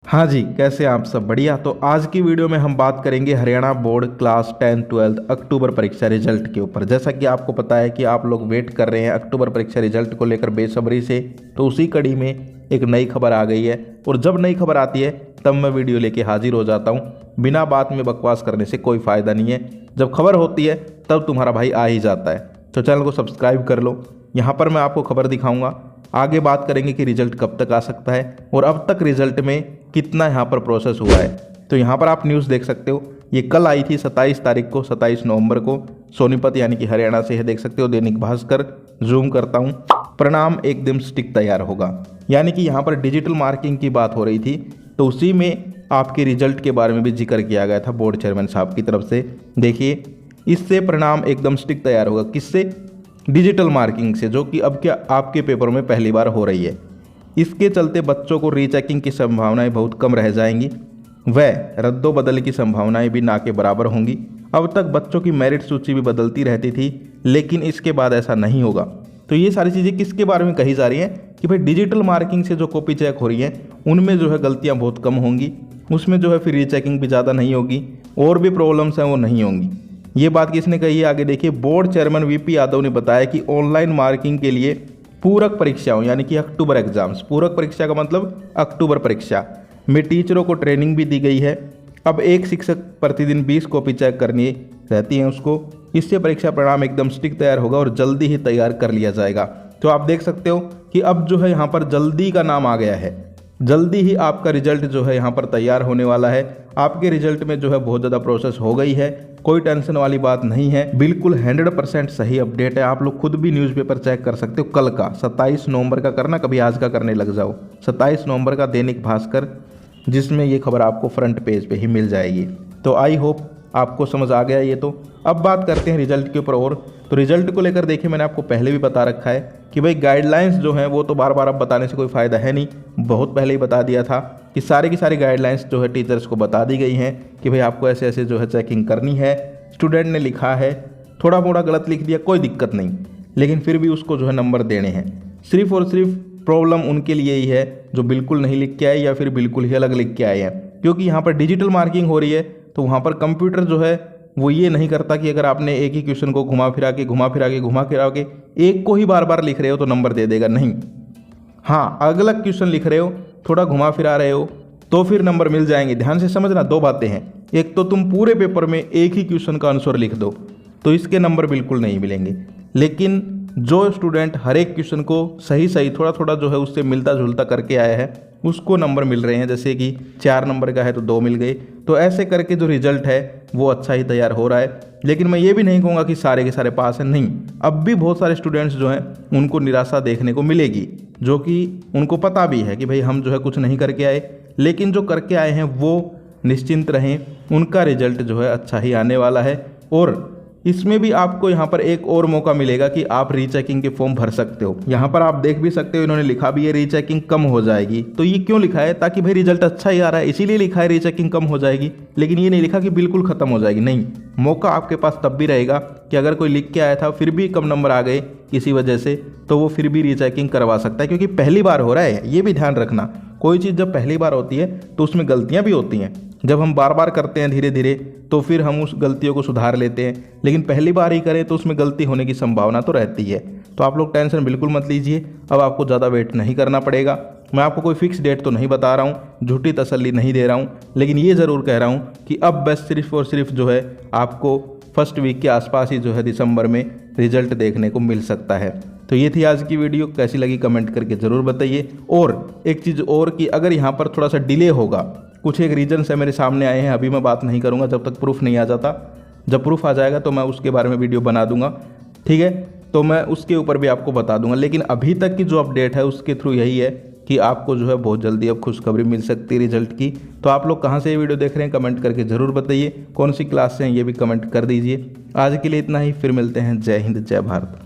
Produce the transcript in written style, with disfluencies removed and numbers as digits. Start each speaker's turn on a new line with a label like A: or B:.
A: हाँ जी, कैसे हैं आप सब? बढ़िया। तो आज की वीडियो में हम बात करेंगे हरियाणा बोर्ड क्लास 10 12 अक्टूबर परीक्षा रिजल्ट के ऊपर। जैसा कि आपको पता है कि आप लोग वेट कर रहे हैं अक्टूबर परीक्षा रिजल्ट को लेकर बेसब्री से, तो उसी कड़ी में एक नई खबर आ गई है और जब नई खबर आती है तब मैं वीडियो लेके हाजिर हो जाता हूँ। बिना बात में बकवास करने से कोई फ़ायदा नहीं है। जब खबर होती है तब तुम्हारा भाई आ ही जाता है। तो चैनल को सब्सक्राइब कर लो। यहाँ पर मैं आपको खबर दिखाऊंगा। आगे बात करेंगे कि रिजल्ट कब तक आ सकता है और अब तक रिजल्ट में कितना यहाँ पर प्रोसेस हुआ है। तो यहाँ पर आप न्यूज़ देख सकते हो, ये कल आई थी 27 तारीख को, 27 नवंबर को। सोनीपत यानी कि हरियाणा से है, देख सकते हो। दैनिक भास्कर, जूम करता हूँ। परिणाम एकदम स्टिक तैयार होगा, यानी कि यहाँ पर डिजिटल मार्किंग की बात हो रही थी, तो उसी में आपके रिजल्ट के बारे में भी जिक्र किया गया था बोर्ड चेयरमैन साहब की तरफ से। देखिए, इससे परिणाम एकदम स्टिक तैयार होगा। किससे? डिजिटल मार्किंग से, जो कि अब क्या आपके पेपर में पहली बार हो रही है। इसके चलते बच्चों को रीचेकिंग की संभावनाएं बहुत कम रह जाएंगी, व रद्दोबदल की संभावनाएं भी ना के बराबर होंगी। अब तक बच्चों की मेरिट सूची भी बदलती रहती थी, लेकिन इसके बाद ऐसा नहीं होगा। तो ये सारी चीज़ें किसके बारे में कही जा रही हैं कि भाई डिजिटल मार्किंग से जो कॉपी चेक हो रही है उनमें जो है गलतियाँ बहुत कम होंगी, उसमें जो है फिर रीचेकिंग भी ज़्यादा नहीं होगी और भी प्रॉब्लम्स हैं वो नहीं होंगी। ये बात किसने कही है? आगे देखिए, बोर्ड चेयरमैन वीपी यादव ने बताया कि ऑनलाइन मार्किंग के लिए पूरक परीक्षाओं यानी कि अक्टूबर एग्जाम्स, पूरक परीक्षा का मतलब अक्टूबर परीक्षा में टीचरों को ट्रेनिंग भी दी गई है। अब एक शिक्षक प्रतिदिन 20 कॉपी चेक करनी रहती हैं उसको। इससे परीक्षा परिणाम एकदम स्टिक तैयार होगा और जल्दी ही तैयार कर लिया जाएगा। तो आप देख सकते हो कि अब जो है यहाँ पर जल्दी का नाम आ गया है। जल्दी ही आपका रिजल्ट जो है यहाँ पर तैयार होने वाला है। आपके रिजल्ट में जो है बहुत ज़्यादा प्रोसेस हो गई है, कोई टेंशन वाली बात नहीं है। बिल्कुल 100% सही अपडेट है। आप लोग खुद भी न्यूज़पेपर चेक कर सकते हो। कल का 27 नवंबर का करना, कभी आज का करने लग जाओ। 27 नवंबर का दैनिक भास्कर, जिसमें ये खबर आपको फ्रंट पेज पे ही मिल जाएगी। तो आई होप आपको समझ आ गया ये। तो अब बात करते हैं रिजल्ट के ऊपर। और तो रिजल्ट को लेकर देखिए, मैंने आपको पहले भी बता रखा है कि भाई गाइडलाइंस जो हैं वो तो बार बार अब बताने से कोई फ़ायदा है नहीं। बहुत पहले ही बता दिया था कि सारी की सारी गाइडलाइंस जो है टीचर्स को बता दी गई हैं कि भाई आपको ऐसे ऐसे जो है चेकिंग करनी है। स्टूडेंट ने लिखा है, थोड़ा मोड़ा गलत लिख दिया, कोई दिक्कत नहीं, लेकिन फिर भी उसको जो है नंबर देने हैं। सिर्फ और सिर्फ प्रॉब्लम उनके लिए ही है जो बिल्कुल नहीं लिख के आए या फिर बिल्कुल ही अलग लिख के आए हैं। क्योंकि यहाँ पर डिजिटल मार्किंग हो रही है, तो वहाँ पर कंप्यूटर जो है वो ये नहीं करता कि अगर आपने एक ही क्वेश्चन को घुमा फिरा के एक को ही बार बार लिख रहे हो तो नंबर दे देगा, नहीं। हाँ, अलग क्वेश्चन लिख रहे हो, थोड़ा घुमा फिरा रहे हो, तो फिर नंबर मिल जाएंगे। ध्यान से समझना, दो बातें हैं। एक तो तुम पूरे पेपर में एक ही क्वेश्चन का आंसर लिख दो तो इसके नंबर बिल्कुल नहीं मिलेंगे। लेकिन जो स्टूडेंट हर एक क्वेश्चन को सही सही थोड़ा थोड़ा जो है उससे मिलता जुलता करके आया है उसको नंबर मिल रहे हैं। जैसे कि 4 नंबर का है तो 2 मिल गए। तो ऐसे करके जो रिजल्ट है वो अच्छा ही तैयार हो रहा है। लेकिन मैं ये भी नहीं कहूँगा कि सारे के सारे पास हैं, नहीं। अब भी बहुत सारे स्टूडेंट्स जो हैं उनको निराशा देखने को मिलेगी, जो कि उनको पता भी है कि भाई हम जो है कुछ नहीं करके आए। लेकिन जो करके आए हैं वो निश्चिंत रहें, उनका रिजल्ट जो है अच्छा ही आने वाला है। और इसमें भी आपको यहाँ पर एक और मौका मिलेगा कि आप रीचेकिंग के फॉर्म भर सकते हो। यहाँ पर आप देख भी सकते हो, इन्होंने लिखा भी है रीचेकिंग कम हो जाएगी। तो ये क्यों लिखा है? ताकि भाई रिजल्ट अच्छा ही आ रहा है इसीलिए लिखा है रीचेकिंग कम हो जाएगी। लेकिन ये नहीं लिखा कि बिल्कुल खत्म हो जाएगी, नहीं। मौका आपके पास तब भी रहेगा कि अगर कोई लिख के आया था फिर भी कम नंबर आ गए किसी वजह से, तो वो फिर भी रीचेकिंग करवा सकता है। क्योंकि पहली बार हो रहा है, ये भी ध्यान रखना। कोई चीज़ जब पहली बार होती है तो उसमें गलतियाँ भी होती हैं। जब हम बार बार करते हैं धीरे धीरे तो फिर हम उस गलतियों को सुधार लेते हैं। लेकिन पहली बार ही करें तो उसमें गलती होने की संभावना तो रहती है। तो आप लोग टेंशन बिल्कुल मत लीजिए। अब आपको ज़्यादा वेट नहीं करना पड़ेगा। मैं आपको कोई फिक्स डेट तो नहीं बता रहा हूँ, झूठी तसल्ली नहीं दे रहा हूँ, लेकिन ये ज़रूर कह रहा हूँ कि अब बस सिर्फ और सिर्फ जो है आपको फर्स्ट वीक के आसपास ही जो है दिसंबर में रिजल्ट देखने को मिल सकता है। तो ये थी आज की वीडियो। कैसी लगी कमेंट करके ज़रूर बताइए। और एक चीज़ और कि अगर यहाँ पर थोड़ा सा डिले होगा, कुछ एक रीजन से मेरे सामने आए हैं, अभी मैं बात नहीं करूँगा जब तक प्रूफ नहीं आ जाता। जब प्रूफ आ जाएगा तो मैं उसके बारे में वीडियो बना दूंगा, ठीक है? तो मैं उसके ऊपर भी आपको बता दूंगा। लेकिन अभी तक की जो अपडेट है उसके थ्रू यही है कि आपको जो है बहुत जल्दी अब खुशखबरी मिल सकती है रिजल्ट की। तो आप लोग कहाँ से ये वीडियो देख रहे हैं कमेंट करके ज़रूर बताइए। कौन सी क्लास से हैं ये भी कमेंट कर दीजिए। आज के लिए इतना ही, फिर मिलते हैं। जय हिंद, जय भारत।